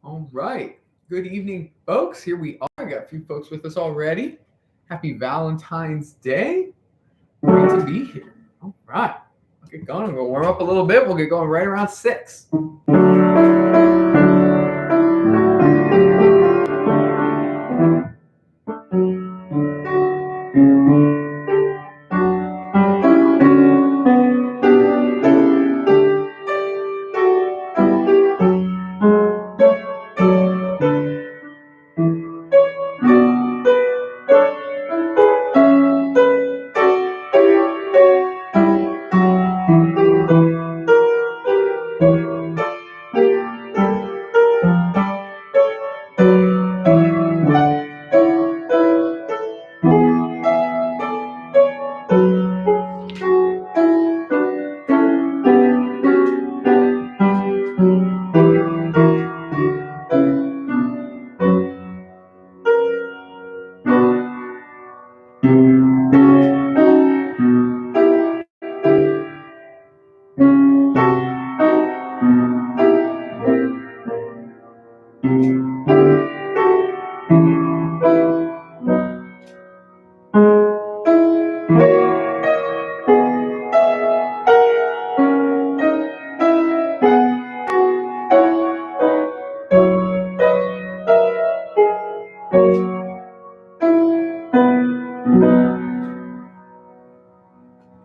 All right. Good evening, folks. Here we are. I got a few folks with us already. Happy Valentine's Day. Great to be here. All right. I'll get going. We'll warm up a little bit. We'll get going right around 6.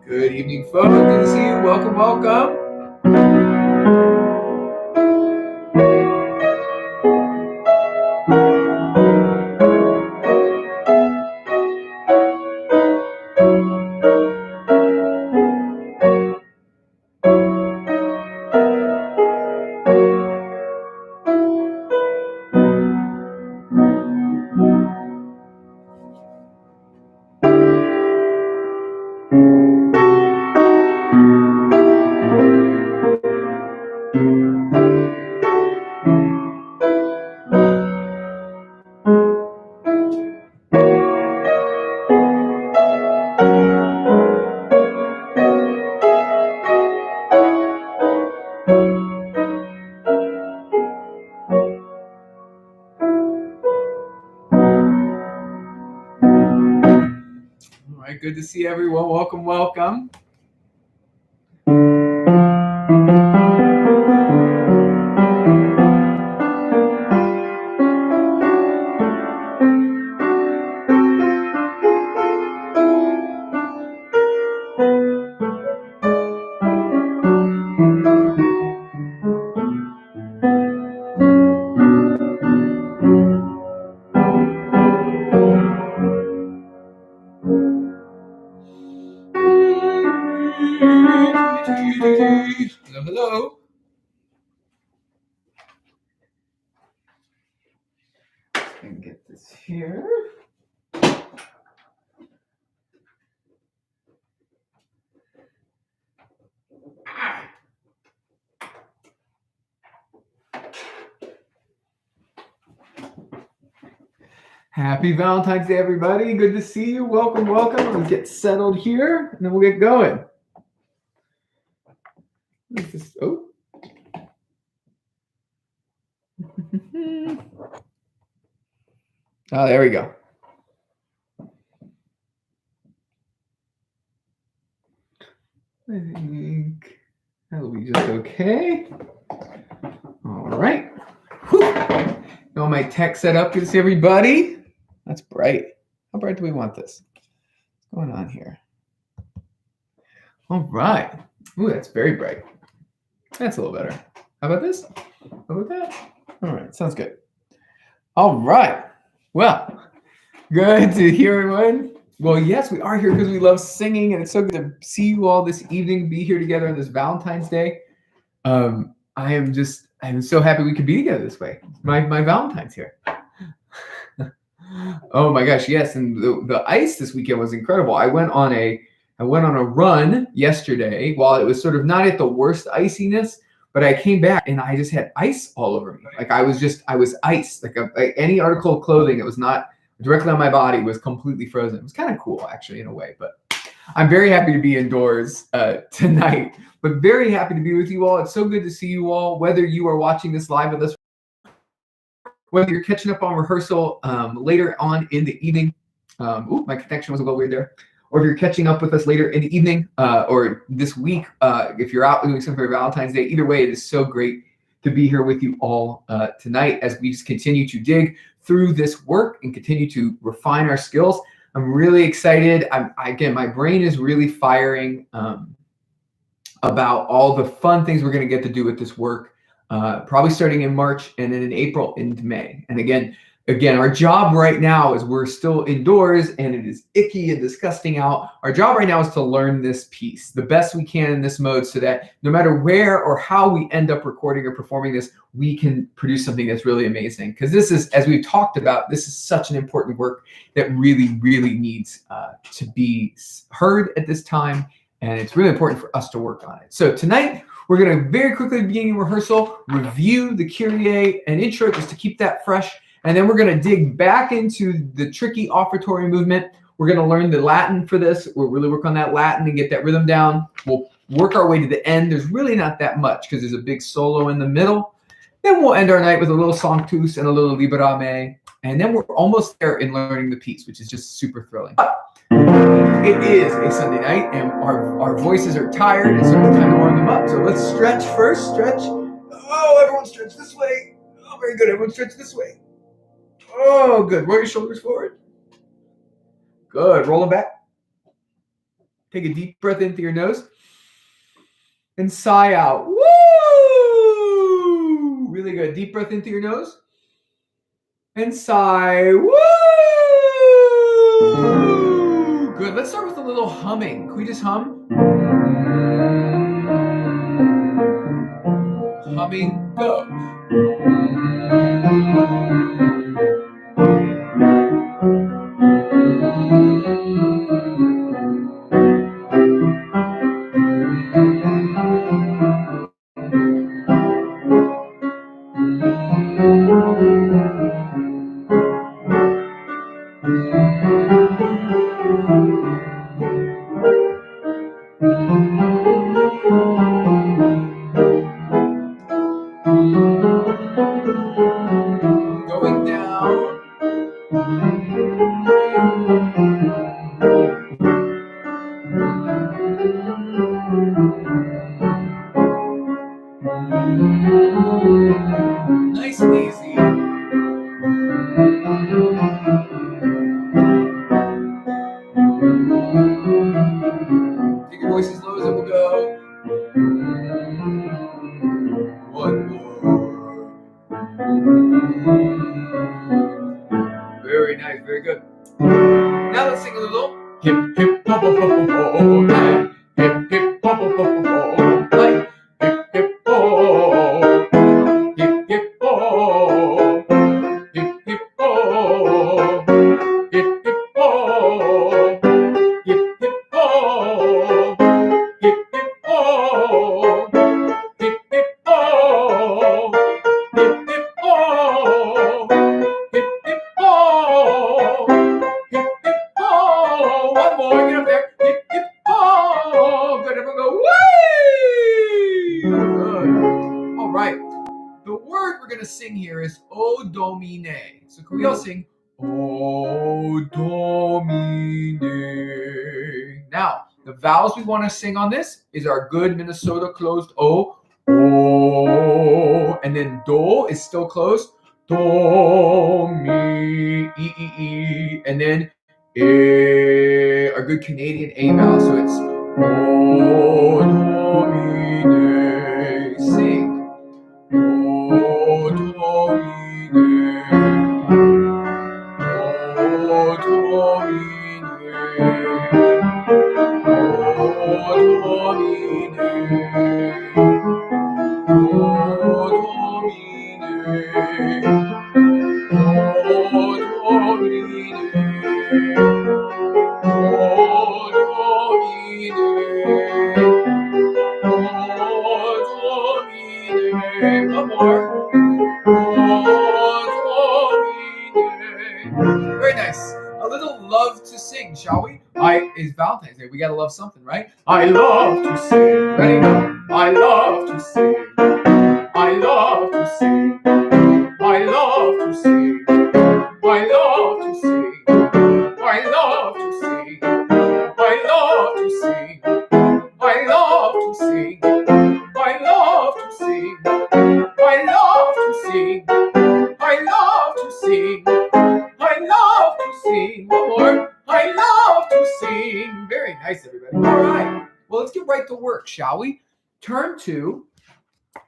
Good evening, folks. Good to see you. Welcome, welcome. Good to see everyone. Welcome, welcome. Hello. And get this here. Happy Valentine's Day, everybody. Good to see you. Welcome, welcome. Let's get settled here, and then we'll get going. Oh. Oh, there we go. I think that'll be just okay. All right. Got my tech set up. Good to see everybody. That's bright. How bright do we want this? What's going on here? All right. Ooh, that's very bright. That's a little better. How about this? How about that? All right. Sounds good. All right. Well, good to hear everyone. Well, yes, we are here because we love singing, and it's so good to see you all this evening, be here together on this Valentine's Day. I'm so happy we could be together this way. My Valentine's here. Oh my gosh, yes, and the ice this weekend was incredible. I went on a run yesterday while it was sort of not at the worst iciness, but I came back and I just had ice all over me. Like I was ice. Like any article of clothing that was not directly on my body was completely frozen. It was kind of cool, actually, in a way. But I'm very happy to be indoors tonight, but very happy to be with you all. It's so good to see you all, whether you are watching this live with us whether you're catching up on rehearsal later on in the evening. My connection was a little weird there. Or if you're catching up with us later in the evening or this week, if you're out doing something for Valentine's Day, either way, it is so great to be here with you all tonight as we continue to dig through this work and continue to refine our skills. I'm really excited. Again, my brain is really firing about all the fun things we're going to get to do with this work, probably starting in March and then in April into May. And again, our job right now is we're still indoors and it is icky and disgusting out. Our job right now is to learn this piece the best we can in this mode so that no matter where or how we end up recording or performing this, we can produce something that's really amazing. Because this is, as we've talked about, this is such an important work that really, really needs to be heard at this time. And it's really important for us to work on it. So tonight, we're going to very quickly begin rehearsal, review the Kyrie and intro just to keep that fresh. And then we're going to dig back into the tricky offertory movement. We're going to learn the Latin for this. We'll really work on that Latin and get that rhythm down. We'll work our way to the end. There's really not that much because there's a big solo in the middle. Then we'll end our night with a little Sanctus and a little Libera Me. And then we're almost there in learning the piece, which is just super thrilling. But it is a Sunday night, and our voices are tired, and so it's time to warm them up. So let's stretch first. Stretch. Oh, everyone stretch this way. Oh, very good. Everyone stretch this way. Oh, good. Roll your shoulders forward. Good. Roll them back. Take a deep breath in through your nose. And sigh out. Woo! Really good. Deep breath in through your nose. And sigh. Woo! Good. Let's start with a little humming. Can we just hum? Humming. Go. Going down. Nice and easy. Take your voice as low as it will go. One more. Very nice, very good. Now let's sing a little hip hip hop hop hop hop. Hip hip hop hop hop hop. Like hip hip hop. Hip hip hop. Hip hip hop. Hip hip hop. Hip hip hop. Hip hip hop. Hip hip hop. Hip hip hop. Hip hip hop. Hip hip hop. One more, get up there. Hip hip hop. Good, everyone go, whee! Good. All right. The word we're going to sing here is O Domine. So can we all sing O Domine? Now, the vowels we want to sing on this is our good Minnesota closed O. O. And then Do is still closed. Do, mi, e, e, e. And then our good Canadian A vowel. So it's O Domine. Sing. O Domine, O Domine, O Domine, O One more. Very nice. A little love to sing, shall we? It's Valentine's Day. We gotta love something, right? I love to sing. Ready? I love to sing. I love to sing. I love to sing. shall we? Turn to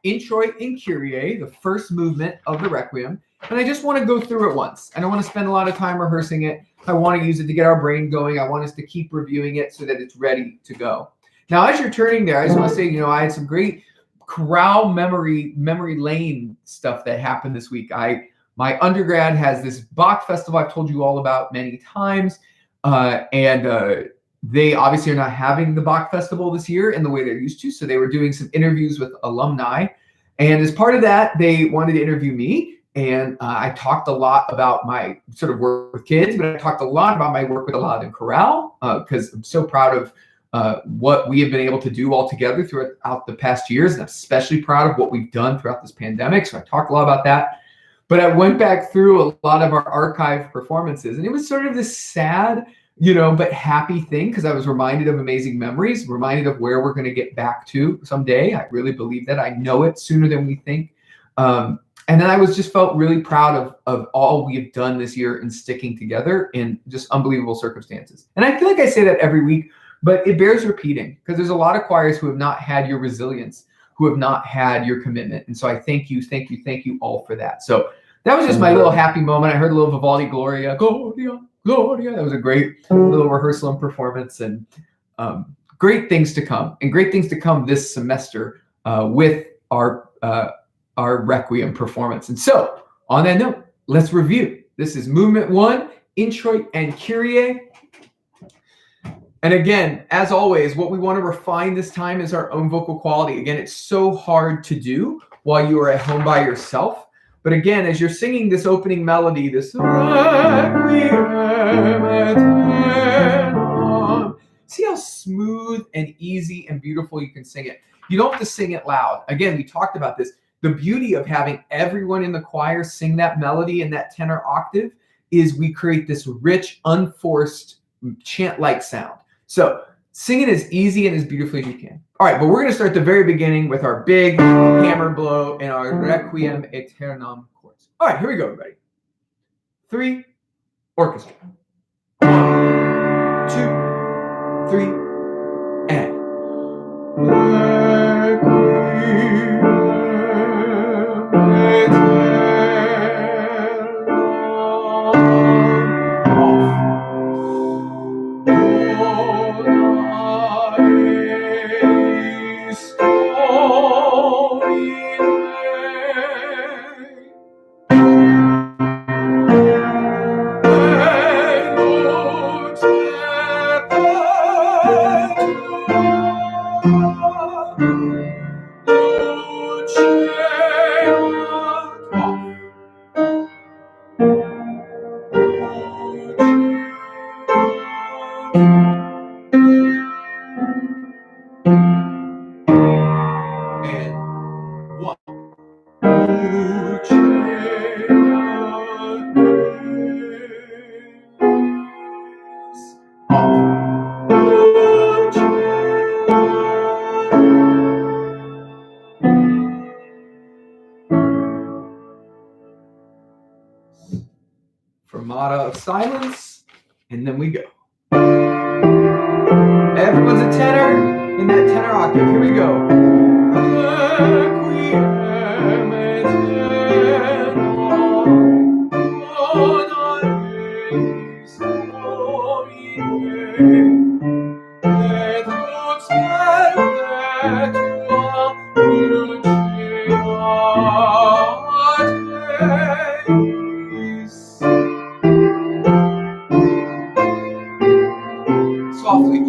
Introit and Kyrie, the first movement of the Requiem. And I just want to go through it once. I don't want to spend a lot of time rehearsing it. I want to use it to get our brain going. I want us to keep reviewing it so that it's ready to go. Now, as you're turning there, I just want to say, I had some great chorale memory lane stuff that happened this week. My undergrad has this Bach festival I've told you all about many times. And they obviously are not having the Bach festival this year in the way they're used to. So they were doing some interviews with alumni. And as part of that, they wanted to interview me. And I talked a lot about my sort of work with kids, but I talked a lot about my work with a lot in chorale because I'm so proud of what we have been able to do all together throughout the past years. And I'm especially proud of what we've done throughout this pandemic. So I talked a lot about that. But I went back through a lot of our archive performances, and it was sort of this sad, but happy thing because I was reminded of amazing memories, reminded of where we're going to get back to someday. I really believe that. I know it sooner than we think. And then I just felt really proud of all we've done this year in sticking together in just unbelievable circumstances. And I feel like I say that every week, but it bears repeating because there's a lot of choirs who have not had your resilience, who have not had your commitment. And so I thank you all for that. So that was just my little happy moment. I heard a little Vivaldi Gloria, Gloria, Gloria. That was a great little rehearsal and performance, and great things to come, and great things to come this semester with our Requiem performance. And so on that note, let's review. This is movement 1, Introit and Kyrie. And again, as always, what we want to refine this time is our own vocal quality. Again, it's so hard to do while you are at home by yourself. But again, as you're singing this opening melody, this see how smooth and easy and beautiful you can sing it. You don't have to sing it loud. Again, we talked about this. The beauty of having everyone in the choir sing that melody in that tenor octave is we create this rich, unforced chant-like sound. So sing it as easy and as beautifully as you can. All right, but we're going to start at the very beginning with our big hammer blow and our Requiem Aeternam chords. All right, here we go, everybody. 3, orchestra. 1, 2, 3, and. Fermata of silence, and then we go. Everyone's a tenor in that tenor octave. Here we go. Softly.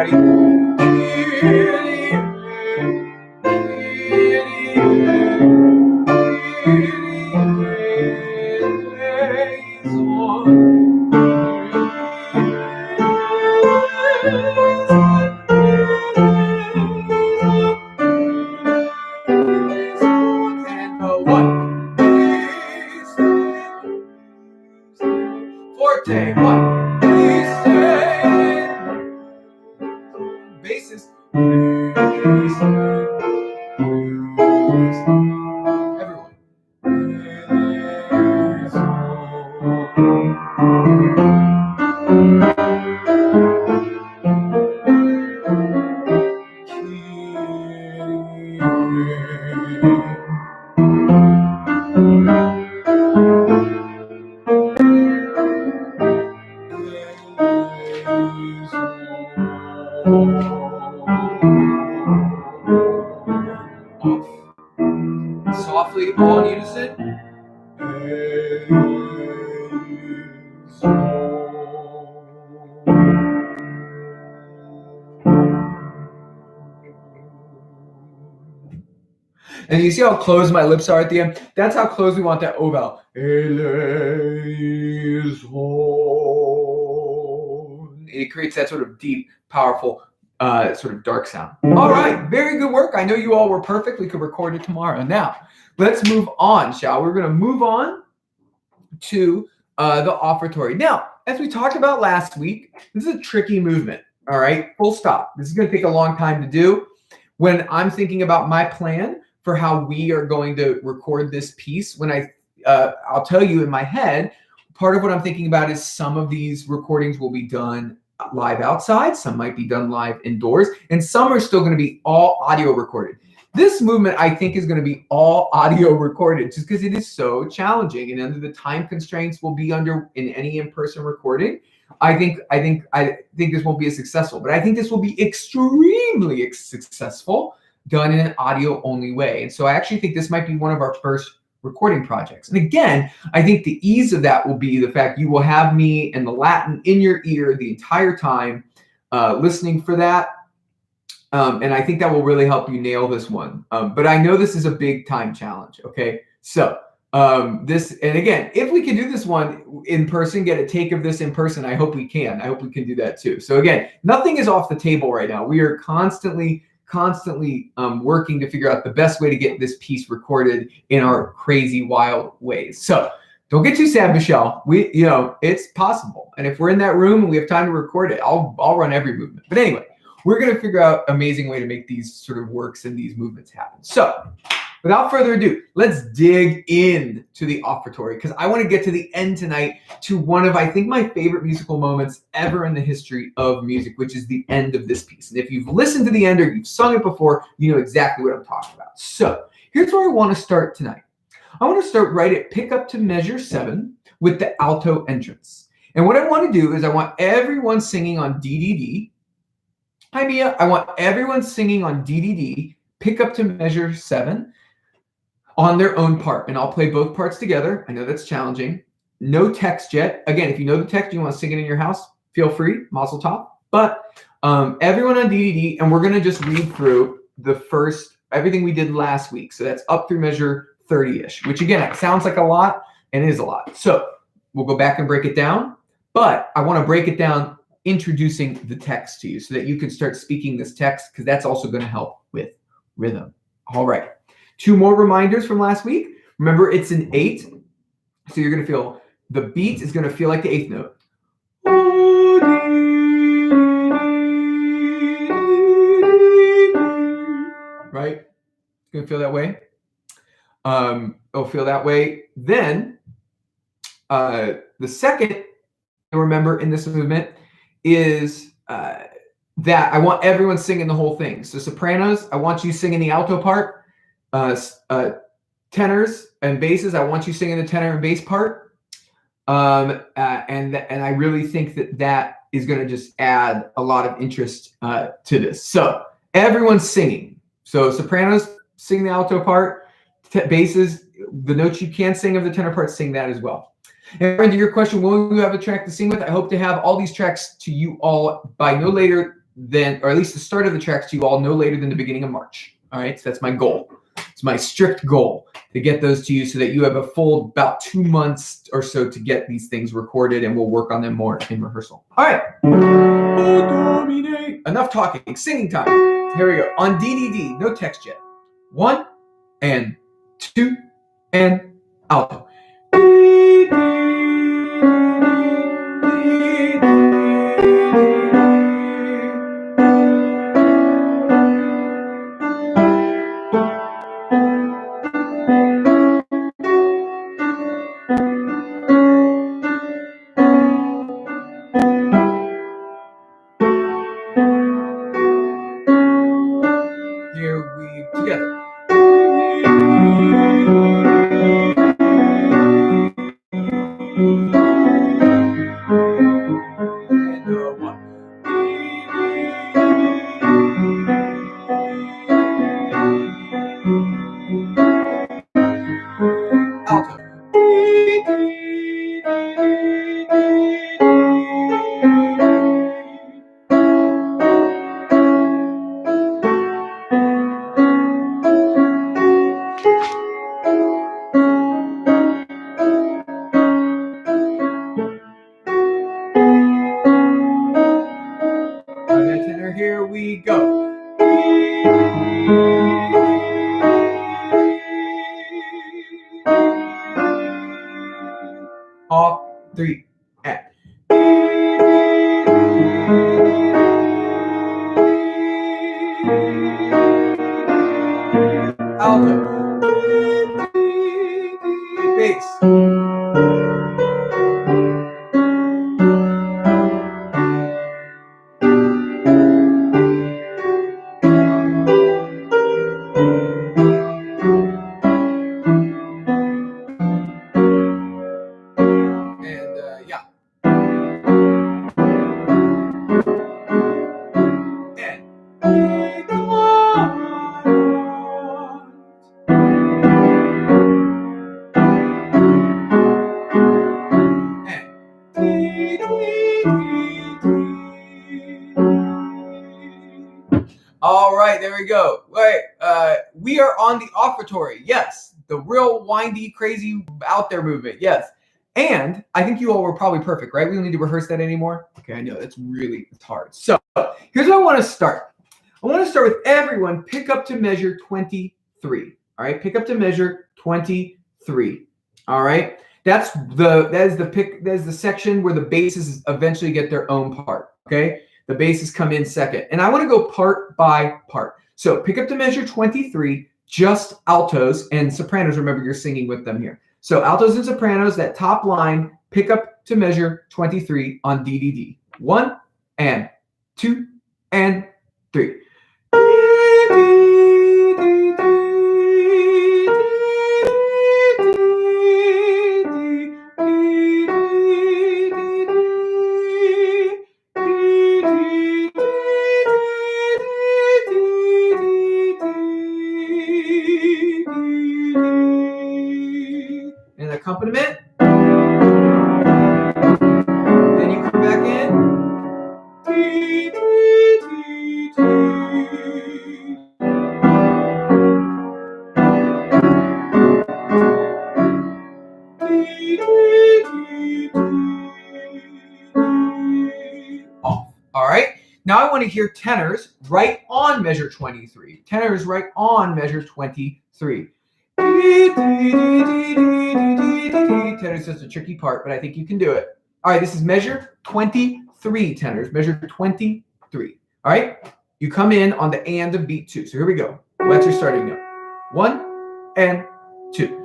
everybody. Forte, one, please stay. Basses, please stay. Everyone. Softly, all in unison. And you see how closed my lips are at the end? That's how close we want that O vowel. It creates that sort of deep, powerful, sort of dark sound. All right, very good work. I know you all were perfect. We could record it tomorrow. Now, let's move on, shall we? We're going to move on to the offertory. Now, as we talked about last week, this is a tricky movement, all right? Full stop. This is going to take a long time to do. When I'm thinking about my plan for how we are going to record this piece, I'll tell you in my head, part of what I'm thinking about is some of these recordings will be done live outside, some might be done live indoors, and some are still going to be all audio recorded. This movement, I think, is going to be all audio recorded just because it is so challenging, and under the time constraints we'll be under in any in-person recording, I think this won't be as successful, but I think this will be extremely successful done in an audio only way. And so I actually think this might be one of our first recording projects. And again, I think the ease of that will be the fact you will have me and the Latin in your ear the entire time, listening for that. And I think that will really help you nail this one. But I know this is a big time challenge. Okay. So and again, if we can do this one in person, get a take of this in person, I hope we can. I hope we can do that too. So again, nothing is off the table right now. We are constantly working to figure out the best way to get this piece recorded in our crazy, wild ways. So don't get too sad, Michelle. It's possible. And if we're in that room and we have time to record it, I'll run every movement. But anyway, we're going to figure out an amazing way to make these sort of works and these movements happen. So without further ado, let's dig in to the offertory, because I want to get to the end tonight to one of, I think, my favorite musical moments ever in the history of music, which is the end of this piece. And if you've listened to the end or you've sung it before, you know exactly what I'm talking about. So here's where I want to start tonight. I want to start right at pick up to measure 7 with the alto entrance. And what I want to do is I want everyone singing on DDD. Hi, Mia. I want everyone singing on DDD, pick up to measure 7. On their own part, and I'll play both parts together. I know that's challenging. No text yet. Again, if you know the text, you want to sing it in your house, feel free, mazel tov. But everyone on DDD, and we're going to just read through everything we did last week. So that's up through measure 30-ish, which again, it sounds like a lot, and it is a lot. So we'll go back and break it down, but I want to break it down introducing the text to you so that you can start speaking this text, because that's also going to help with rhythm. All right. 2 more reminders from last week. Remember, it's an 8. So you're going to feel, the beat is going to feel like the 8th note. Right? It's going to feel that way. It'll feel that way. Then, the second to remember in this movement is that I want everyone singing the whole thing. So sopranos, I want you singing the alto part. Tenors and basses, I want you singing the tenor and bass part. And I really think that is going to just add a lot of interest to this. So everyone's singing. So sopranos, sing the alto part. Basses, the notes you can't sing of the tenor part, sing that as well. And to your question, will you have a track to sing with? I hope to have all these tracks to you all by no later then, or at least the start of the tracks to you all no later than the beginning of March. All right, so that's my goal. It's my strict goal to get those to you so that you have a full about 2 months or so to get these things recorded, and we'll work on them more in rehearsal. All right. Enough talking. Singing time. Here we go. On DDD, no text yet. 1 and 2 and alto. Here we together. And 1. Alto. Okay, tenor, here we go. Off, 3, and. Alto. Bass. And yeah. All right, there we go. Wait, we are on the Offertory. Yes, the real windy, crazy out there movement. Yes. And I think you all were probably perfect, right? We don't need to rehearse that anymore. Okay, I know it's hard. So here's what I want to start. I want to start with everyone pick up to measure 23. All right, pick up to measure 23. All right. That is the section where the basses eventually get their own part. Okay. The basses come in second. And I want to go part by part. So pick up to measure 23, just altos and sopranos. Remember, you're singing with them here. So altos and sopranos, that top line, pick up to measure 23 on DDD. 1 and 2 and 3. And accompaniment. Then you come back in. Off. All right. Now I want to hear tenors right on measure 23. Tenors right on measure 23. Tenors is a tricky part, but I think you can do it. All right, this is measure 23, tenors. Measure 23. All right, you come in on the and of beat 2. So here we go. That's your starting note. 1 and 2.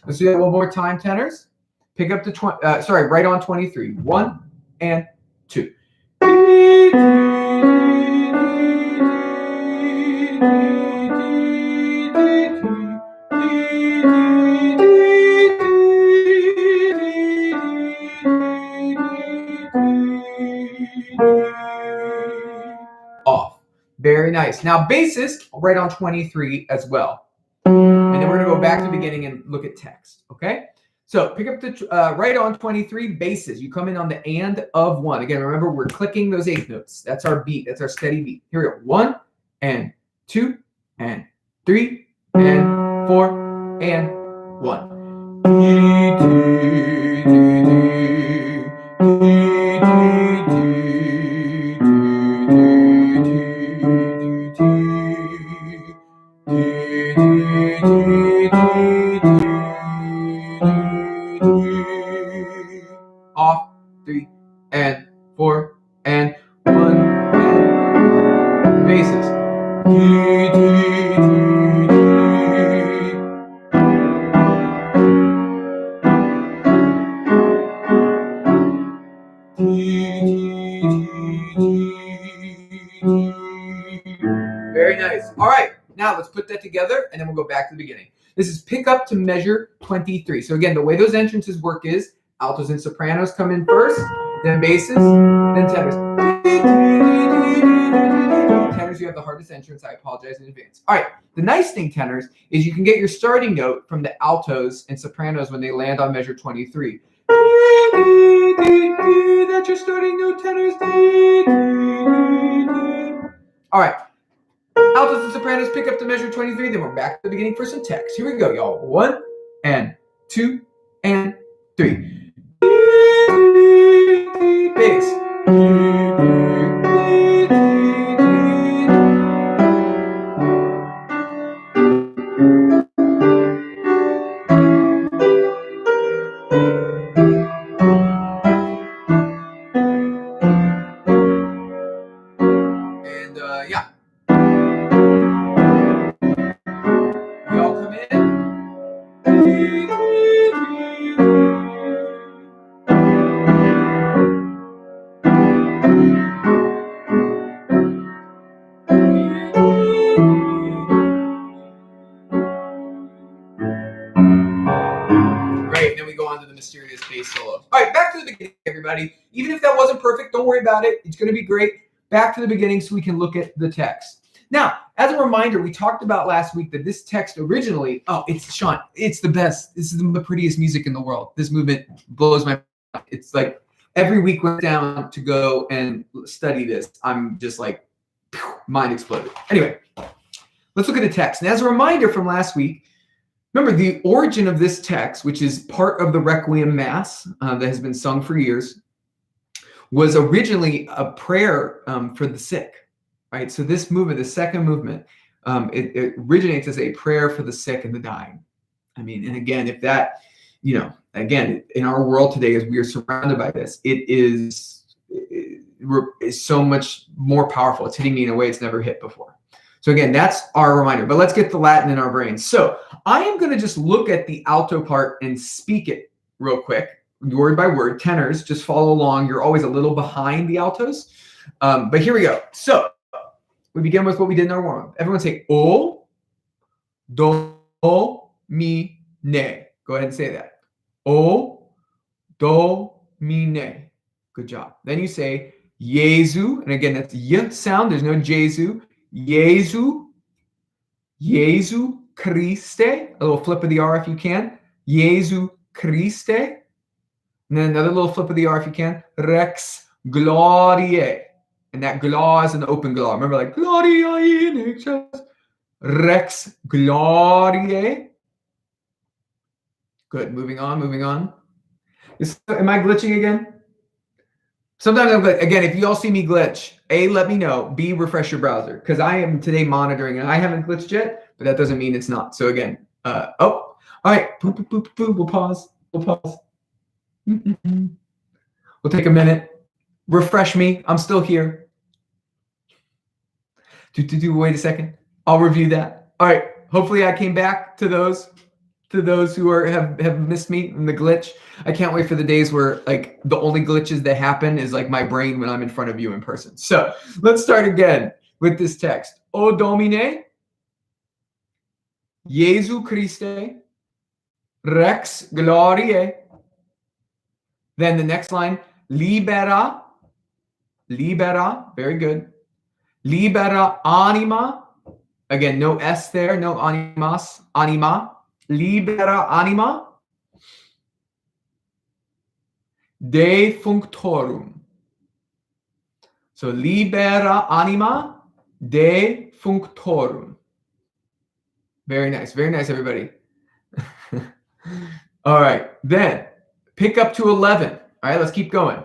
Let's do that one more time, tenors. Pick up the right on 23. 1 and 2. nice. Now basses, I'll write on 23 as well. And then we're going to go back to the beginning and look at text, okay? So pick up the, right on 23 basses. You come in on the and of one. Again, remember, we're clicking those eighth notes. That's our beat. That's our steady beat. Here we go. 1 and 2 and 3 and 4 and 1. Off 3 and 4 and 1 and basses. Very nice. All right, now let's put that together and then we'll go back to the beginning. This is pick up to measure 23. So again, the way those entrances work is altos and sopranos come in first, then basses, then tenors. Tenors, you have the hardest entrance. I apologize in advance. All right, the nice thing, tenors, is you can get your starting note from the altos and sopranos when they land on measure 23. That's your starting note, tenors. All right. Altos and sopranos pick up to measure 23. Then we're back to the beginning for some text. Here we go, y'all. 1 and 2 and 3. Bass. And yeah. We all come in. Great, then we go on to the mysterious bass solo. All right, back to the beginning, everybody. Even if that wasn't perfect, don't worry about it. It's going to be great. Back to the beginning so we can look at the text. Now, as a reminder, we talked about last week that this text originally, it's Sean, it's the best. This is the prettiest music in the world. This movement blows my mind. It's like every week went down to go and study this. I'm just like, mind exploded. Anyway, let's look at the text. And as a reminder from last week, remember the origin of this text, which is part of the Requiem Mass that has been sung for years, was originally a prayer for the sick. Right, so this movement, the second movement, it originates as a prayer for the sick and the dying. I mean, and again, if that, again, in our world today, as we are surrounded by this, it is so much more powerful. It's hitting me in a way it's never hit before. So again, that's our reminder. But let's get the Latin in our brains. So I am going to just look at the alto part and speak it real quick, word by word. Tenors, just follow along. You're always a little behind the altos. But here we go. So we begin with what we did in our warm-up. Everyone say O, Do, Mi, Ne. Go ahead and say that. O, Do, Mi, Ne. Good job. Then you say Jesu, and again, that's Y sound. There's no Jesu. Jesu, Jesu Christe. A little flip of the R if you can. Jesu Christe. And then another little flip of the R if you can. Rex Gloriae. And that gla is an open gla. Remember, like Gloria in excelsis. Rex Gloriae. Good. Moving on. Am I glitching again? Sometimes I'm glitching. Again, if you all see me glitch, A, let me know. B, refresh your browser. Because I am today monitoring and I haven't glitched yet, but that doesn't mean it's not. So again, all right. Boop, boop, boop, boop. We'll pause. We'll take a minute. Refresh me. I'm still here. Wait a second. I'll review that. All right. Hopefully I came back to those who have missed me in the glitch. I can't wait for the days where like the only glitches that happen is like my brain when I'm in front of you in person. So let's start again with this text. O Domine, Jesu Christe, Rex Gloriae. Then the next line, libera, very good. Libera anima. Again, no S there, no animas. Anima. Libera anima. De functorum. So libera anima de functorum. Very nice, everybody. All right, then pick up to 11. All right, let's keep going.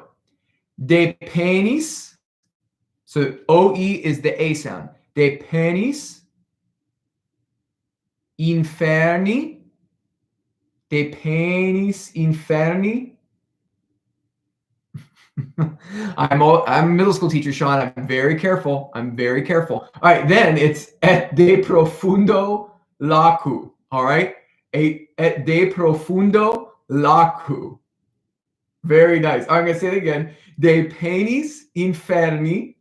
De penis. So OE is the A sound. De penis inferni. De penis inferni. I'm a middle school teacher, Sean. I'm very careful. All right, then it's et de profundo lacu. All right, et de profundo lacu. Very nice. I'm going to say it again. De penis inferni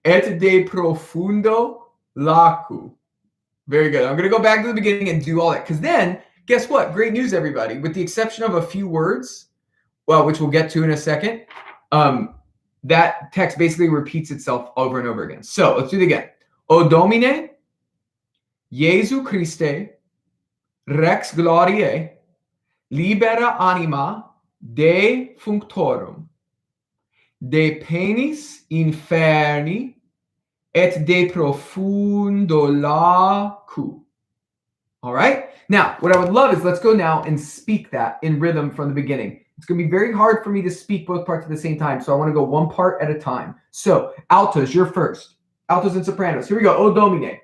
et de profundo lacu. Very good. I'm going to go back to the beginning and do all that. Because then, guess what? Great news, everybody. With the exception of a few words, well, which we'll get to in a second, that text basically repeats itself over and over again. So let's do it again. O Domine, Jesu Christe, Rex Gloriae, libera anima de functorum, de penis inferni, et de profundo lacu. All right? Now, what I would love is let's go now and speak that in rhythm from the beginning. It's going to be very hard for me to speak both parts at the same time, so I want to go one part at a time. So, altos, you're first. Altos and sopranos. Here we go. O Domine.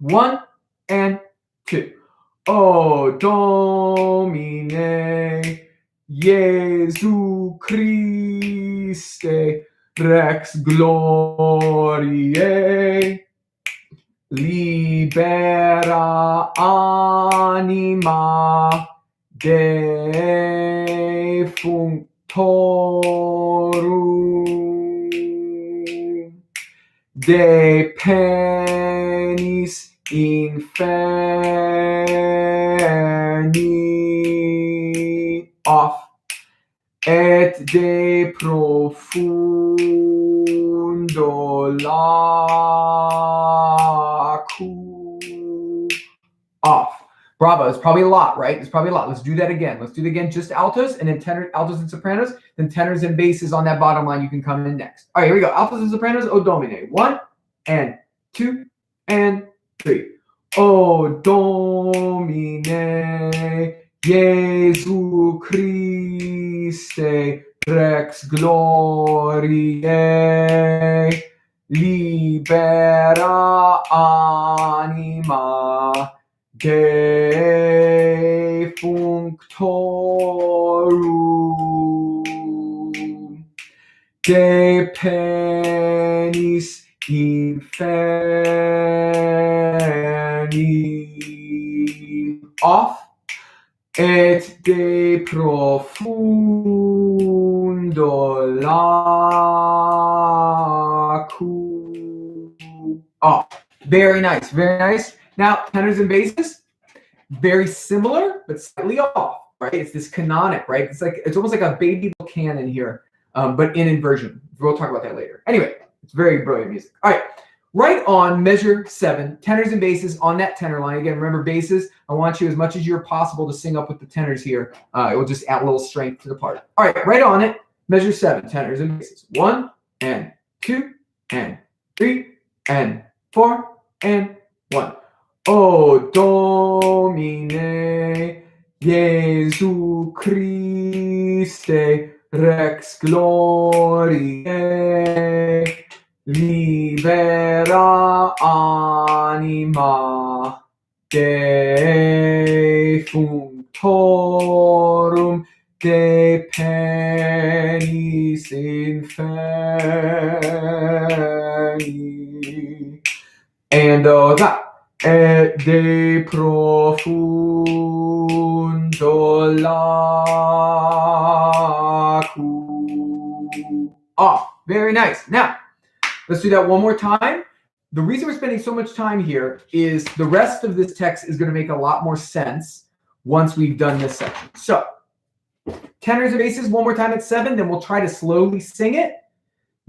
1 and 2. O Domine, Jesu Christe, Rex Gloriae, libera anima de functorum, de penis inferni, off, et de profundo lacu, off. Bravo. It's probably a lot, right? It's probably a lot. Let's do that again. Let's do it again. Just altos and then tenor, altos and sopranos. Then tenors and basses on that bottom line. You can come in next. All right, here we go. Altos and sopranos. O Domine. 1 and 2 and 3. O Domine, Jesu Christe, Rex Gloriae, libera anima de functorum, de penis inferni, off, et de profundo lacu, off. Very nice, very nice. Now, tenors and basses, very similar, but slightly off, right? It's this canonic, right? It's almost like a baby canon here, but in inversion. We'll talk about that later. Anyway, it's very brilliant music. All right, right on measure 7, tenors and basses on that tenor line. Again, remember basses, I want you as much as you're possible to sing up with the tenors here. It will just add a little strength to the part. All right, right on it, measure 7, tenors and basses. 1 and 2 and 3 and 4 and 1. O Domine, Jesu Christe, Rex Gloriae, libera anima de functorum, de penis inferni, and that. Et de profundo lacu. Oh, very nice. Now, let's do that one more time. The reason we're spending so much time here is the rest of this text is going to make a lot more sense once we've done this section. So, tenors and basses one more time at 7, then we'll try to slowly sing it.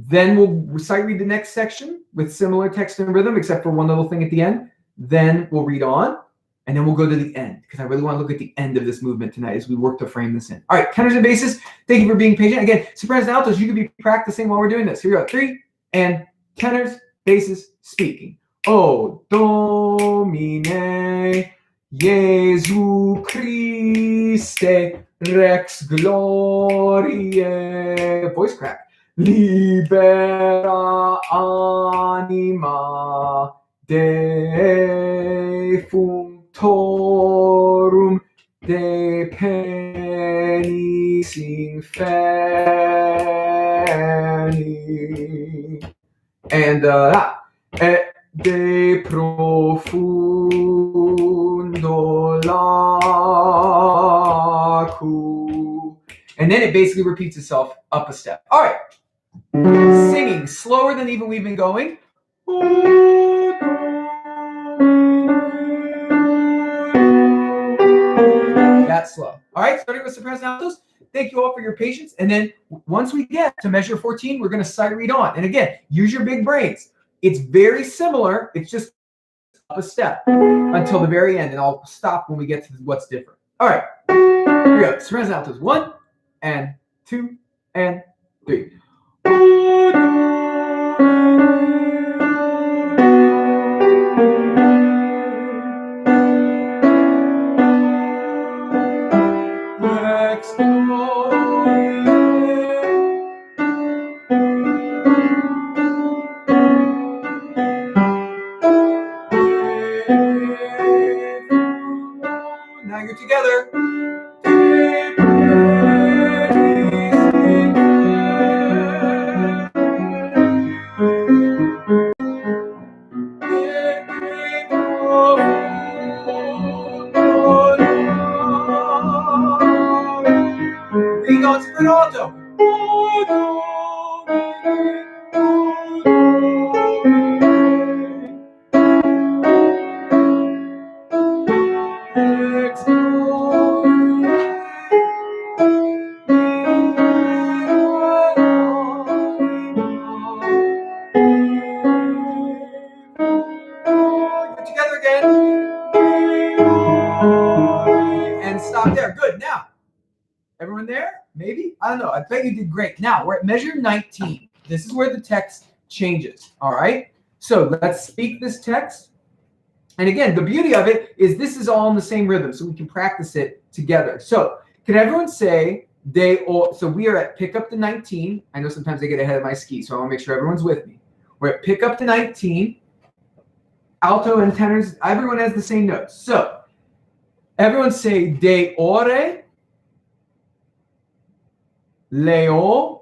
Then we'll sight read the next section with similar text and rhythm, except for one little thing at the end. Then we'll read on, and then we'll go to the end, because I really want to look at the end of this movement tonight as we work to frame this in. All right, tenors and basses, thank you for being patient. Again, sopranos and altos, you could be practicing while we're doing this. Here we go. 3, and tenors, basses, speaking. O Domine Jesu Christe Rex Gloriae. Voice crack. Libera anima defunctorum de penis inferni. And et de profundo lacu. And then it basically repeats itself up a step. All right. Singing slower than even we've been going. That's slow. All right, starting with sopranos and altos. Thank you all for your patience. And then once we get to measure 14, we're going to sight read on. And again, use your big brains. It's very similar. It's just up a step until the very end. And I'll stop when we get to what's different. All right, here we go. Sopranos and altos. 1 and 2 and 3. Now you're together. Being on to an alto. Together again. And stop there. Good. Now, everyone there? Maybe? I don't know. I bet you did great. Now, we're at measure 19. This is where the text changes. All right? So let's speak this text. And again, the beauty of it is this is all in the same rhythm, so we can practice it together. So can everyone say so we are at pick up to 19. I know sometimes I get ahead of my skis, so I want to make sure everyone's with me. We're at pick up to 19. Alto and tenors, everyone has the same notes. So everyone say de ore, leo,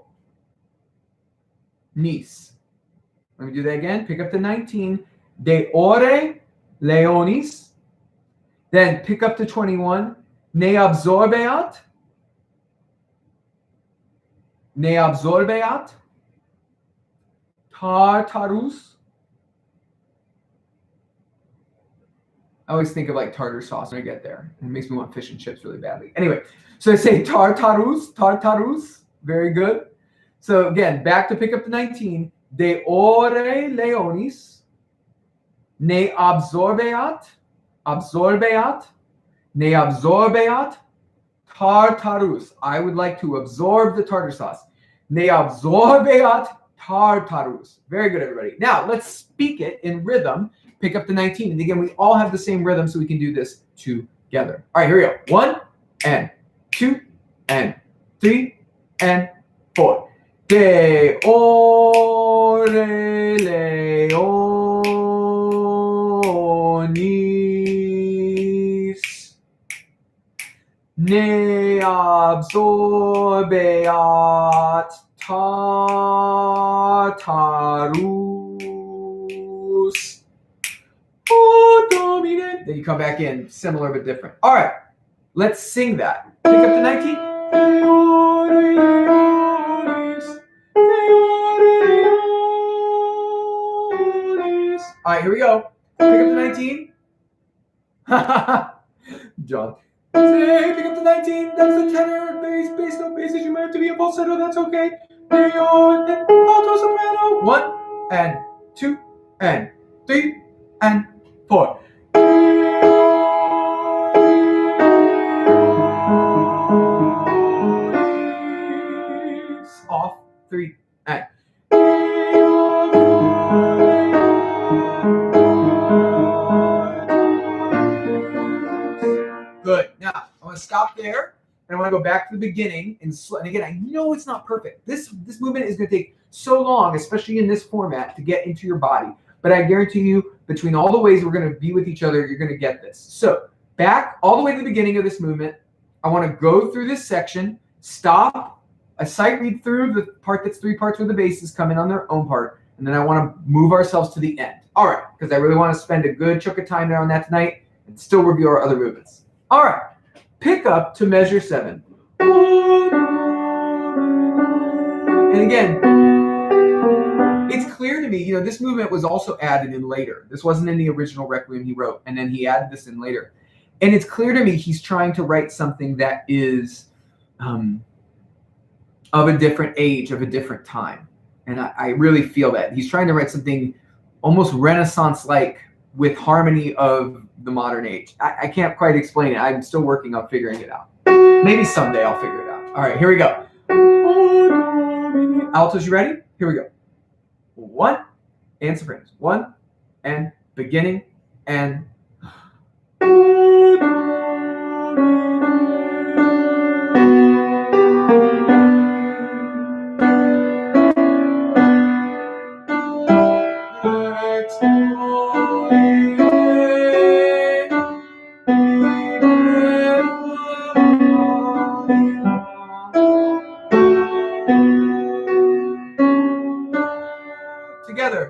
nis. Let me do that again. Pick up to 19. De ore, leonis. Then pick up to 21. Ne absorbeat. Ne absorbeat. Tartarus. I always think of like tartar sauce when I get there. It makes me want fish and chips really badly. Anyway, so I say tartarus. Very good. So again, back to pick up to 19. De ore leonis. Ne absorbeat. Ne absorbeat. Tartarus. I would like to absorb the tartar sauce. Ne absorbeat tartarus. Very good, everybody. Now, let's speak it in rhythm. Pick up to 19. And again, we all have the same rhythm, so we can do this together. All right, here we go. 1 and 2 and 3 and 4. De ore leonis. Ne absorbeat tartarus. Oh, Domine. Then you come back in, similar but different. All right, let's sing that. Pick up to 19. All right, here we go. Pick up to 19. John. Say, pick up to 19. That's the tenor, bass, no basses. You might have to be a falsetto. That's okay. alto soprano. 1 and 2 and 3 and 4. Off 3 and. Good. Now I want to stop there, and I want to go back to the beginning. And again, I know it's not perfect. This movement is going to take so long, especially in this format, to get into your body. But I guarantee you, between all the ways we're going to be with each other, you're going to get this. So back all the way to the beginning of this movement. I want to go through this section, stop, a sight read through the part that's 3 parts where the basses come in on their own part, and then I want to move ourselves to the end. All right, because I really want to spend a good chunk of time there on that tonight and still review our other movements. All right, pick up to measure 7. And again, it's clear to me, this movement was also added in later. This wasn't in the original Requiem he wrote, and then he added this in later. And it's clear to me he's trying to write something that is of a different age, of a different time. And I really feel that. He's trying to write something almost Renaissance-like with harmony of the modern age. I can't quite explain it. I'm still working on figuring it out. Maybe someday I'll figure it out. All right, here we go. Altos, you ready? Here we go. 1 and sopranos. 1 and beginning and together.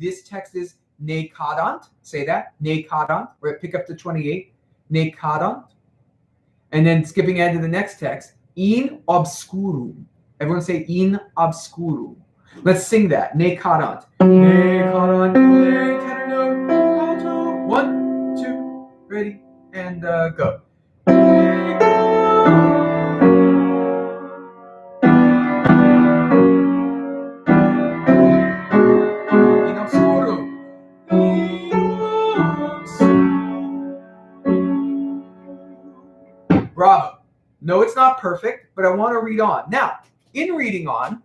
This text is ne cadant. Say that. Ne cadant. We're at pick up to 28. Ne cadant. And then skipping ahead to the next text. In obscurum. Everyone say in obscurum. Let's sing that. Ne cadant. Ne cadant. Ne cadant. Alto. 1, 2. Ready. And go. Bravo. No, it's not perfect, but I want to read on. Now, in reading on,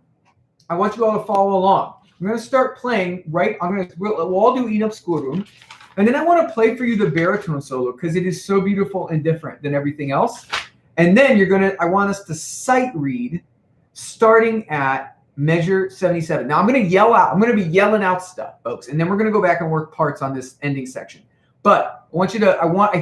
I want you all to follow along. I'm going to start playing we'll all do In Obscurum, and then I want to play for you the baritone solo because it is so beautiful and different than everything else. And then I want us to sight read starting at measure 77. Now I'm going to yell out. I'm going to be yelling out stuff, folks, and then we're going to go back and work parts on this ending section. But I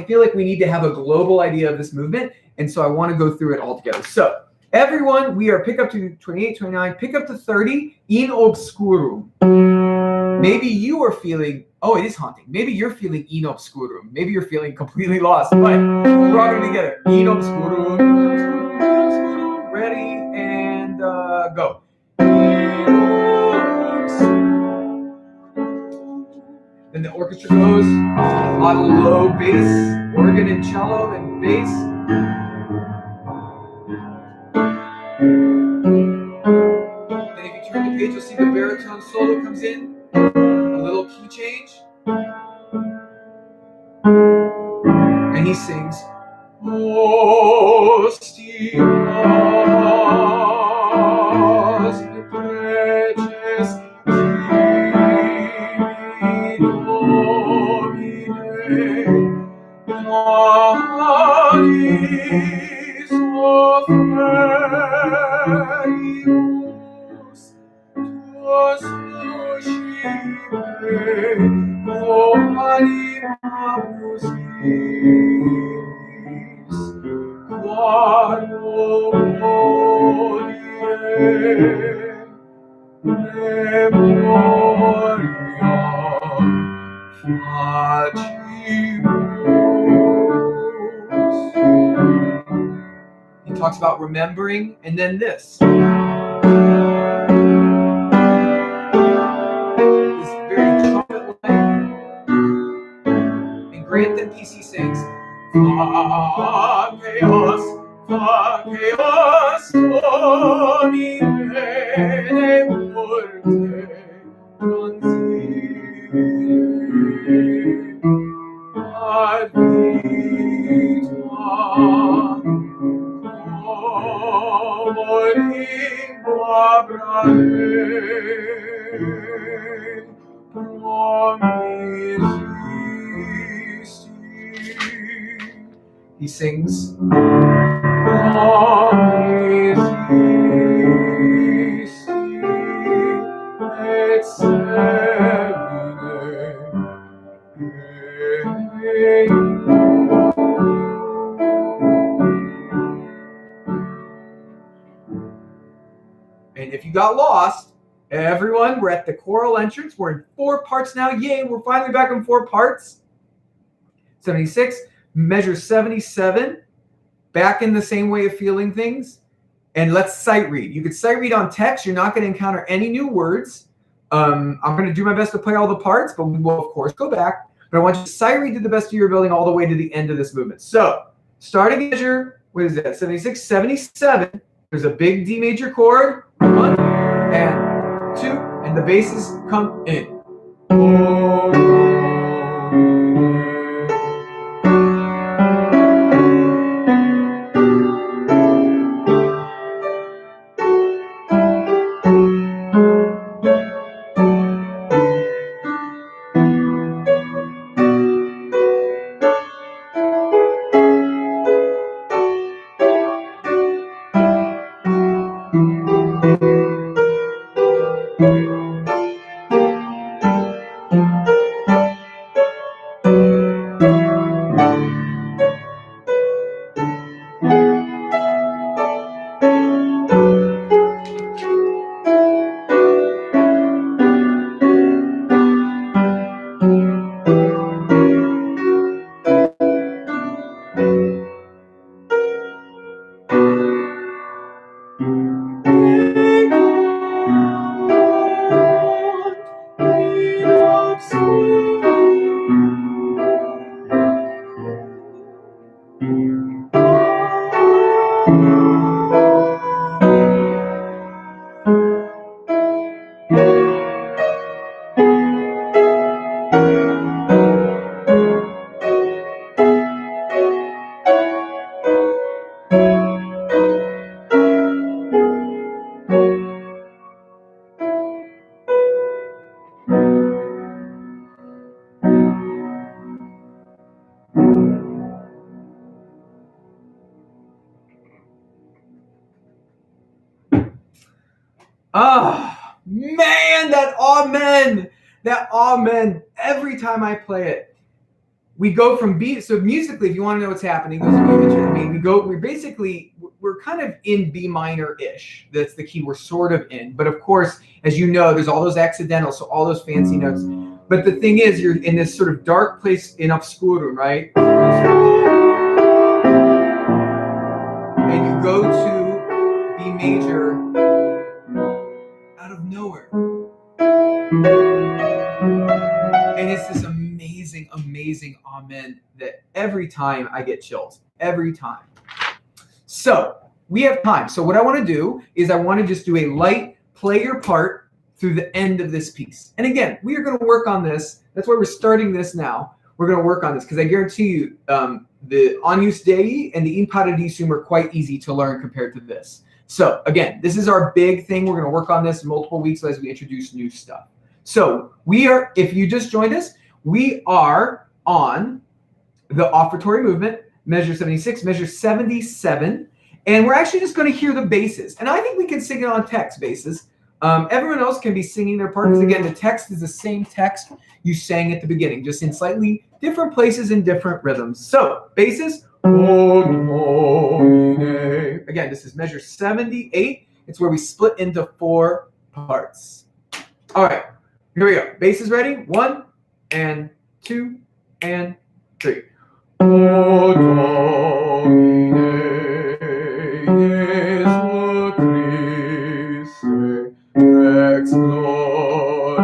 feel like we need to have a global idea of this movement. And so I want to go through it all together. So everyone, we are pick up to 28, 29, pick up to 30, in obscurum. Maybe you are feeling, it is haunting. Maybe you're feeling in obscurum. Maybe you're feeling completely lost, but we're all going together. In obscurum, ready, and go. In obscurum. orchestra goes. A lot of low bass, organ and cello and bass. Then if you turn the page, you'll see the baritone solo comes in. A little key change. And he sings, "O stimas preces tibi Domine, Anis oferimus, tuos suscipe, animamus iis, quarum hodie memoria facimus." He talks about remembering, and then this. This very trumpet-like. And Grant then PC sings, "Faceos, faceos, Domine, de muerte transire, ad vitam comorim Abrahem promisisti." He sings, "Promisisti et And if you got lost, everyone, we're at the choral entrance. We're in 4 parts now. Yay, we're finally back in 4 parts. 76, measure 77, back in the same way of feeling things. And let's sight read. You could sight read on text. You're not going to encounter any new words. I'm going to do my best to play all the parts, but we will, of course, go back. But I want you to sight read to the best of your ability all the way to the end of this movement. So, starting measure, what is that? 76, 77. There's a big D major chord. 1 and 2, and the basses come in. Oh, man, that amen, every time I play it. We go from B, so musically, if you want to know what's happening, those of you interested in me, we're kind of in B minor-ish. That's the key we're sort of in. But of course, as you know, there's all those accidentals, so all those fancy notes. But the thing is, you're in this sort of dark place in obscurum, right? And you go to B major out of nowhere. And it's this amazing every time I get chills. Every time. So we have time. So what I want to do is I want to just do a light play your part through the end of this piece. And again, we are going to work on this. That's why we're starting this now. We're going to work on this because I guarantee you the Agnus Dei and the In Paradisum are quite easy to learn compared to this. So again, this is our big thing. We're going to work on this multiple weeks as we introduce new stuff. So we are, if you just joined us, we are on the offertory movement, measure 76, measure 77, and we're actually just going to hear the basses. And I think we can sing it on text basses. Everyone else can be singing their part because, again, the text is the same text you sang at the beginning, just in slightly different places and different rhythms. So, basses. Again, this is measure 78. It's where we split into 4 parts. All right, here we go. Basses ready? 1 and 2 and 3. Rex Glorie,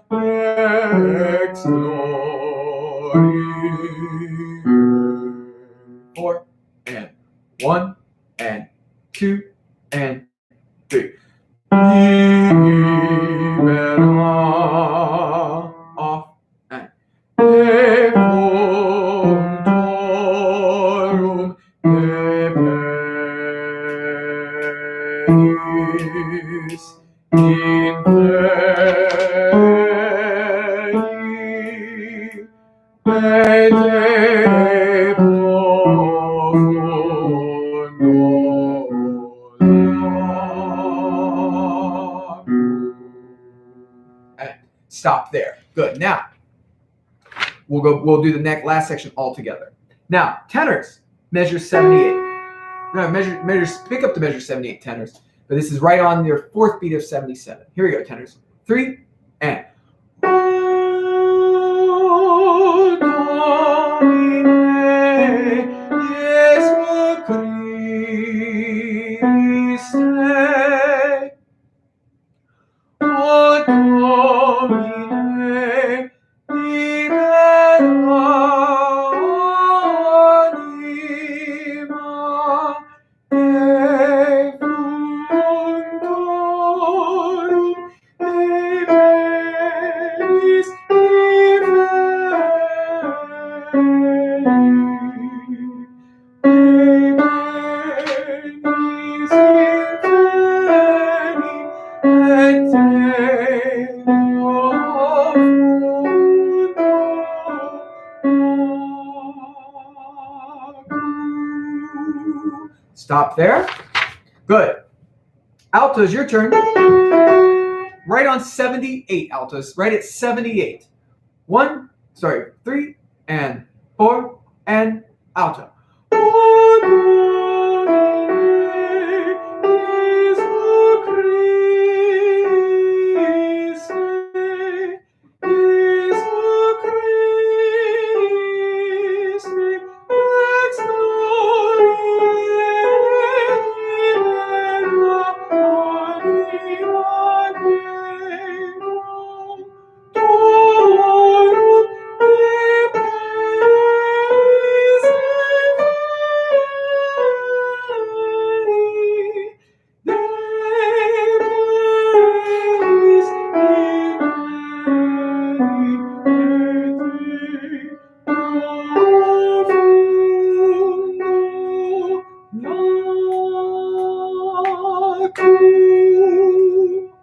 Rex Glorie. 4 and 1 and 2 and 3. Off and Evoltorum Epeis Inferi Pete Stop there. Good. Now we'll do the last section all together. Now, tenors, measure 78. No, pick up the measure 78 tenors. But this is right on your 4th beat of 77. Here we go, tenors. 3 and stop there. Good. Altos, your turn. Right on 78, altos. Right at 78. 3 and 4 and alto.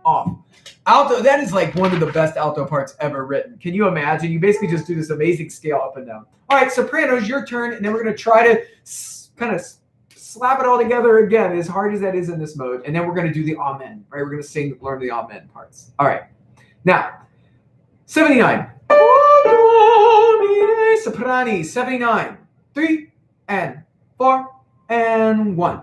Off. Alto, that is like one of the best alto parts ever written. Can you imagine? You basically just do this amazing scale up and down. All right, sopranos, your turn, and then we're going to try to kind of slap it all together again, as hard as that is in this mode, and then we're going to do the amen, right? We're going to learn the amen parts. All right. Now, 79. Soprani, 79. 3 and 4 and 1.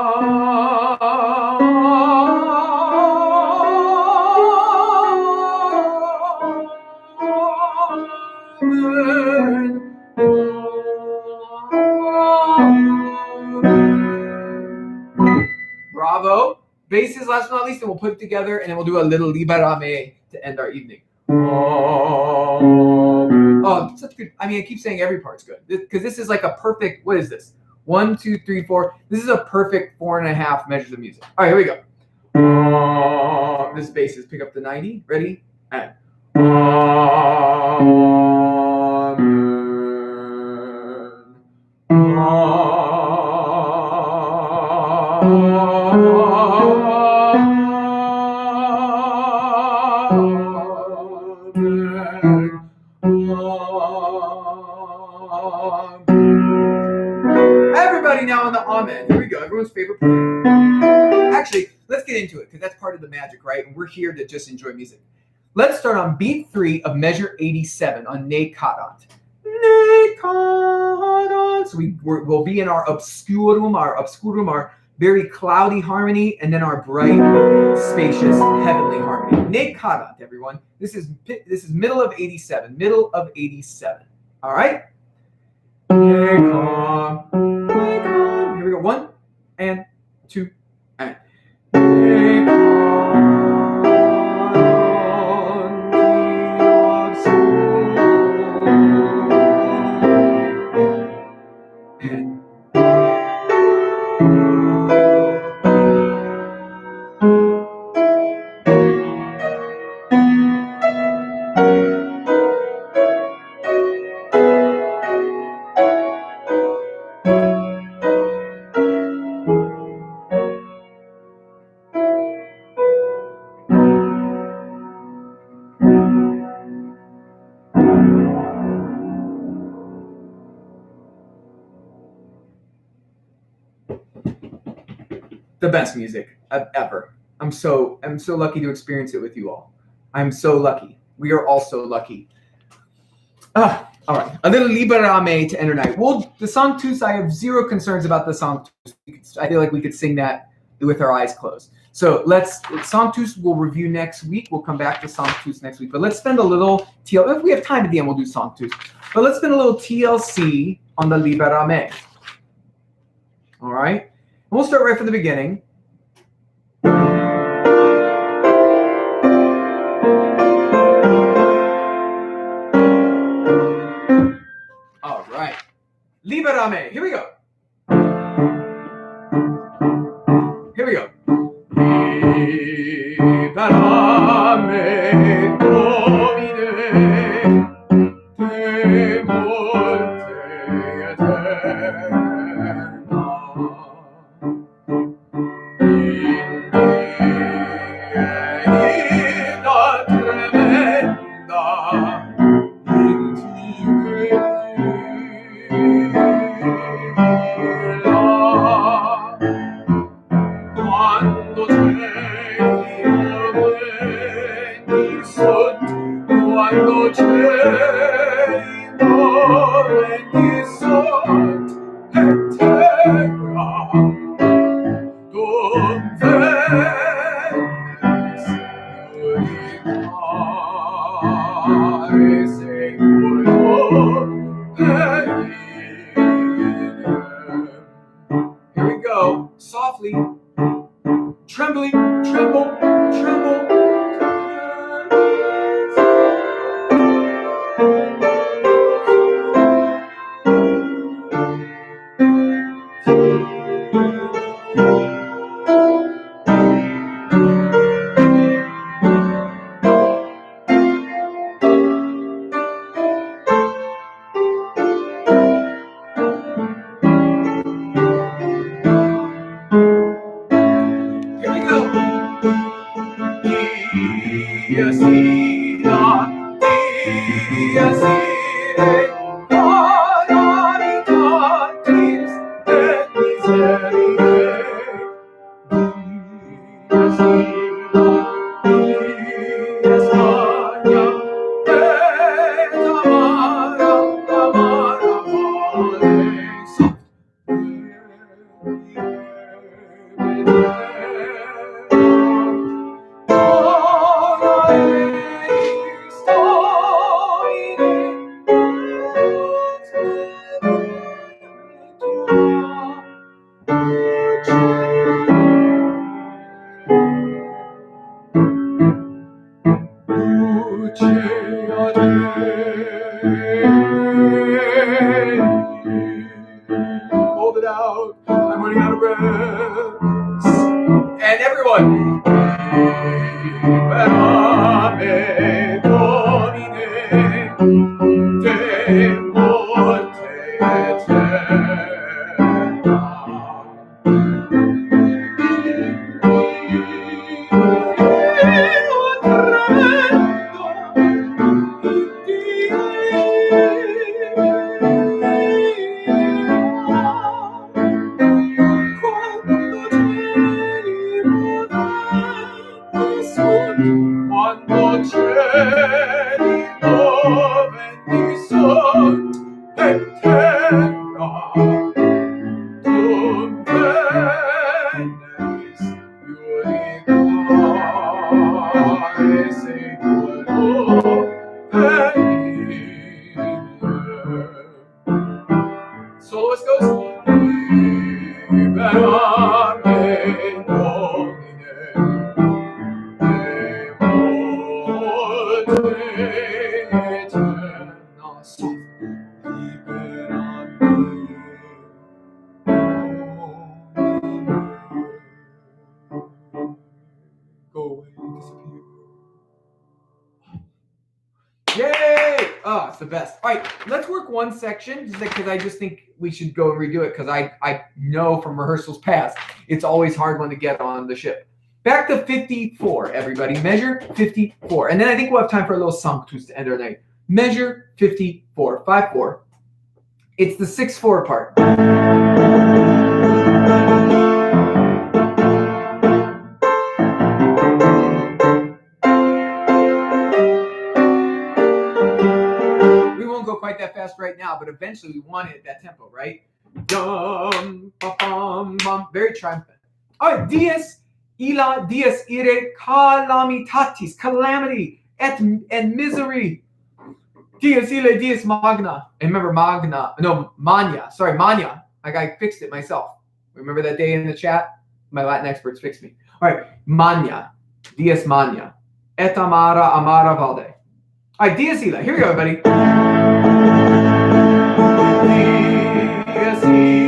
Bravo. Basses, last but not least, and we'll put it together, and then we'll do a little liberame to end our evening. Oh, such good. I mean, I keep saying every part's good because this is like a perfect. What is this? 1, 2, 3, 4. This is a perfect 4.5 measures of music. All right, here we go. This bass is pick up the 90. Ready? And. Everybody now on the amen. Here we go. Everyone's favorite part. Actually, let's get into it because that's part of the magic, right? And we're here to just enjoy music. Let's start on beat 3 of measure 87 on Ne Cadant. Ne Cadant. So we'll be in our obscurum, our very cloudy harmony, and then our bright, spacious, heavenly harmony. Ne Cadant, everyone. This is middle of 87. Middle of 87. All right? Ne Cadant. Here we go. 1 and 2 and. The best music ever. I'm so lucky to experience it with you all. I'm so lucky. We are all so lucky. All right, a little liberame to end our night. Well, the Sanctus, I have zero concerns about the Sanctus. I feel like we could sing that with our eyes closed. So Sanctus we'll review next week. We'll come back to Sanctus next week. But let's spend a little TLC. If we have time at the end, we'll do Sanctus. But let's spend a little TLC on the liberame. All right? And we'll start right from the beginning. All right. Liberame. Here we go. Here we go. Liberame Domine te molte eterna. Here we go, softly, trembling, tremble, tremble. going. Liberame Domine, te morte eterna. Quando cieli movendi son e terra, dum veneris iuridare sequelo venire. Soloist goes, liberame Domine, go away, disappear. Yay! Oh, it's the best. All right, let's work one section just because I just think we should go and redo it because I know from rehearsals past it's always hard one to get on the ship. Back to 54, everybody. Measure 54. And then I think we'll have time for a little sanctus to end our night. Measure 54. 5-4. It's the 6-4 part. We won't go quite that fast right now, but eventually we want it at that tempo, right? Dum, bum, bum. Very triumphant. All right, dies illa, dies ire, calamitatis, calamity, and misery. Dies ille, dies magna. And remember magna, no, mania. Sorry, mania. I fixed it myself. Remember that day in the chat? My Latin experts fixed me. All right, mania, dies mania. Et amara, amara valde. All right, dies ille. Here we go, everybody. Dies ille.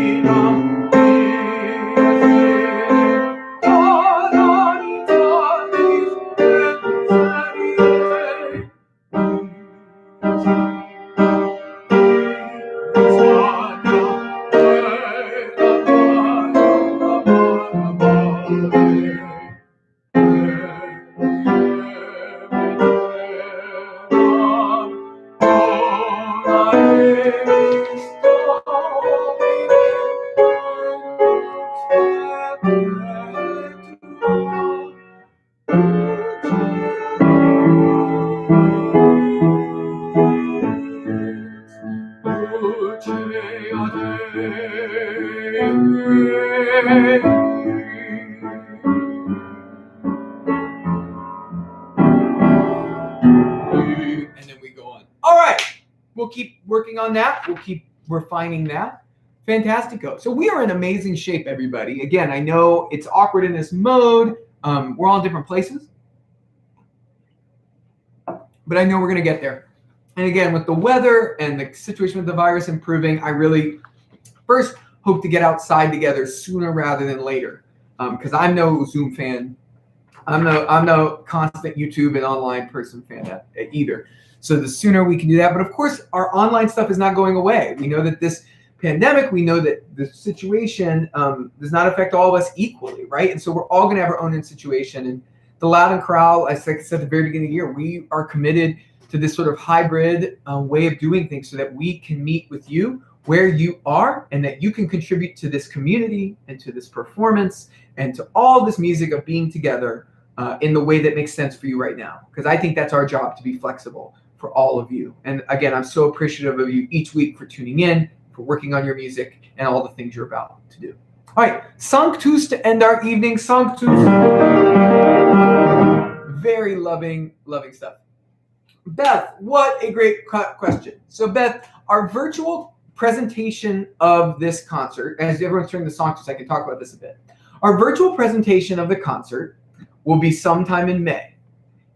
And then we go on. All right. We'll keep working on that. We'll keep refining that. Fantastico. So we are in amazing shape, everybody. Again, I know it's awkward in this mode. We're all in different places. But I know we're going to get there. And again, with the weather and the situation with the virus improving, I really first hope to get outside together sooner rather than later. Because I'm no Zoom fan. I'm no constant YouTube and online person fan either. So the sooner we can do that. But of course, our online stuff is not going away. We know that this pandemic, we know that the situation does not affect all of us equally, right? And so we're all going to have our own situation. And the Loud and Corral, as I said at the very beginning of the year, we are committed to this sort of hybrid way of doing things so that we can meet with you where you are and that you can contribute to this community and to this performance and to all this music of being together in the way that makes sense for you right now. Because I think that's our job, to be flexible for all of you. And again, I'm so appreciative of you each week for tuning in, for working on your music and all the things you're about to do. All right, Sanctus to end our evening. Sanctus. Very loving stuff. Beth, what a great question. So Beth, our virtual presentation of this concert, as everyone's turning the Sanctus, I can talk about this a bit. Our virtual presentation of the concert will be sometime in May.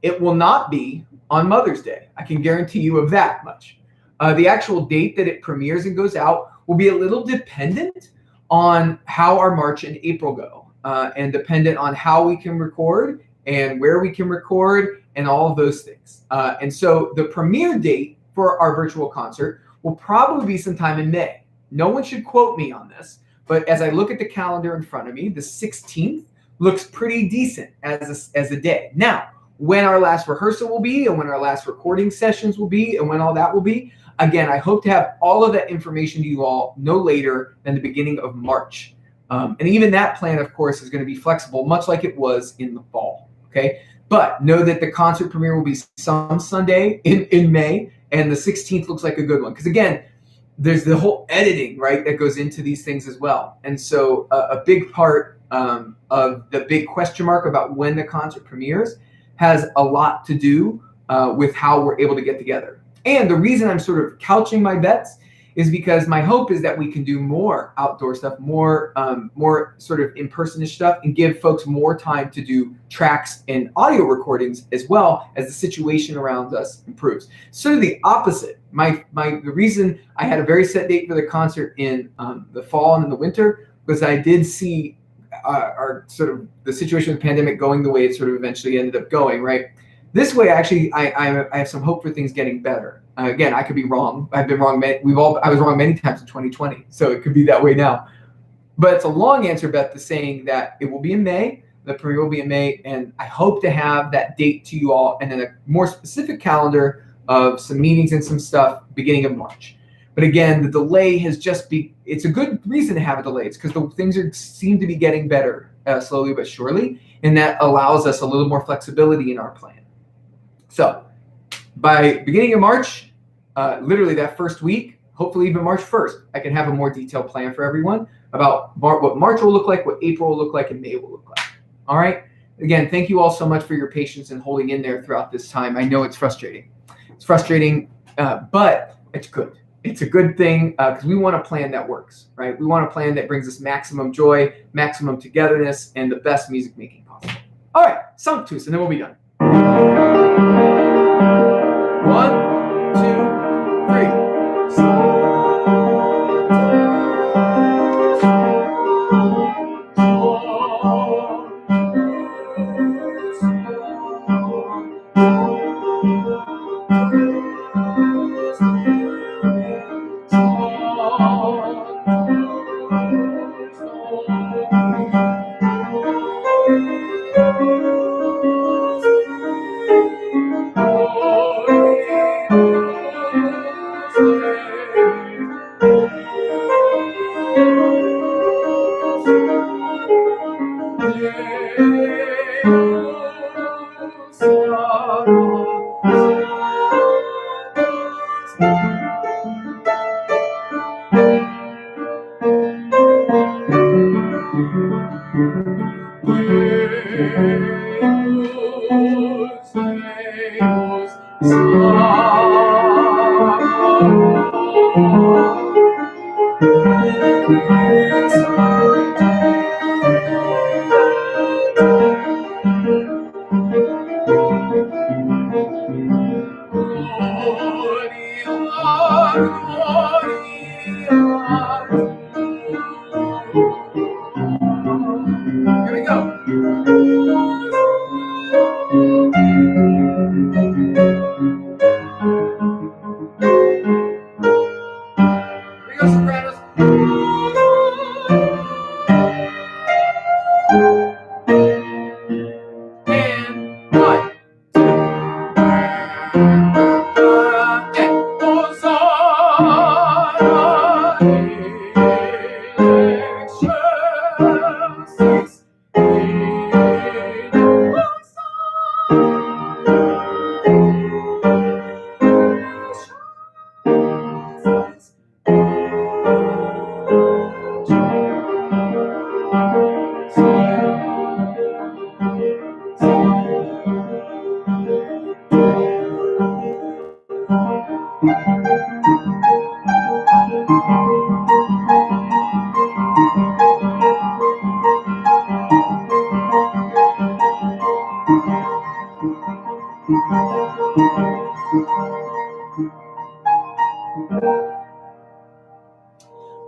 It will not be on Mother's Day. I can guarantee you of that much. The actual date that it premieres and goes out will be a little dependent on how our March and April go. and dependent on how we can record and where we can record and all of those things. And so the premiere date for our virtual concert will probably be sometime in May. No one should quote me on this, but as I look at the calendar in front of me, the 16th looks pretty decent as a day. Now, when our last rehearsal will be and when our last recording sessions will be and when all that will be, again, I hope to have all of that information to you all no later than the beginning of March. And even that plan, of course, is going to be flexible, much like it was in the fall, okay? But know that the concert premiere will be some Sunday in May, and the 16th looks like a good one. Because again, there's the whole editing, right, that goes into these things as well. And so a big part of the big question mark about when the concert premieres has a lot to do with how we're able to get together. And the reason I'm sort of couching my bets is because my hope is that we can do more outdoor stuff, more sort of in-person-ish stuff, and give folks more time to do tracks and audio recordings as well as the situation around us improves. Sort of the opposite. The reason I had a very set date for the concert in the fall and in the winter was I did see our sort of the situation with the pandemic going the way it sort of eventually ended up going, right? This way, actually, I have some hope for things getting better. Again, I could be wrong. I've been wrong. I was wrong many times in 2020, so it could be that way now. But it's a long answer, Beth, to saying that it will be in May. The premiere will be in May, and I hope to have that date to you all, and then a more specific calendar of some meetings and some stuff beginning of March. But again, the delay has it's a good reason to have a delay. It's because the things seem to be getting better slowly but surely, and that allows us a little more flexibility in our plan. So by beginning of March, literally that first week, hopefully even March 1st, I can have a more detailed plan for everyone about what March will look like, what April will look like, and May will look like. All right? Again, thank you all so much for your patience and holding in there throughout this time. I know it's frustrating. It's frustrating, but it's good. It's a good thing because we want a plan that works, right? We want a plan that brings us maximum joy, maximum togetherness, and the best music making possible. All right, Sanctus, and then we'll be done. 1, Here we go. Sopranos. And 1, 2.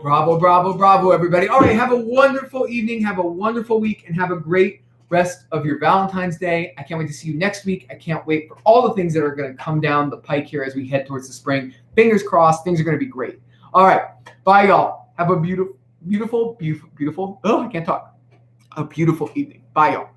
Bravo, bravo, bravo, everybody. All right, have a wonderful evening, have a wonderful week, and have a great rest of your Valentine's Day. I can't wait to see you next week. I can't wait for all the things that are going to come down the pike here as we head towards the spring. Fingers crossed, things are going to be great. All right, bye, y'all. Have a beautiful, beautiful, beautiful, beautiful, oh, I can't talk. A beautiful evening. Bye, y'all.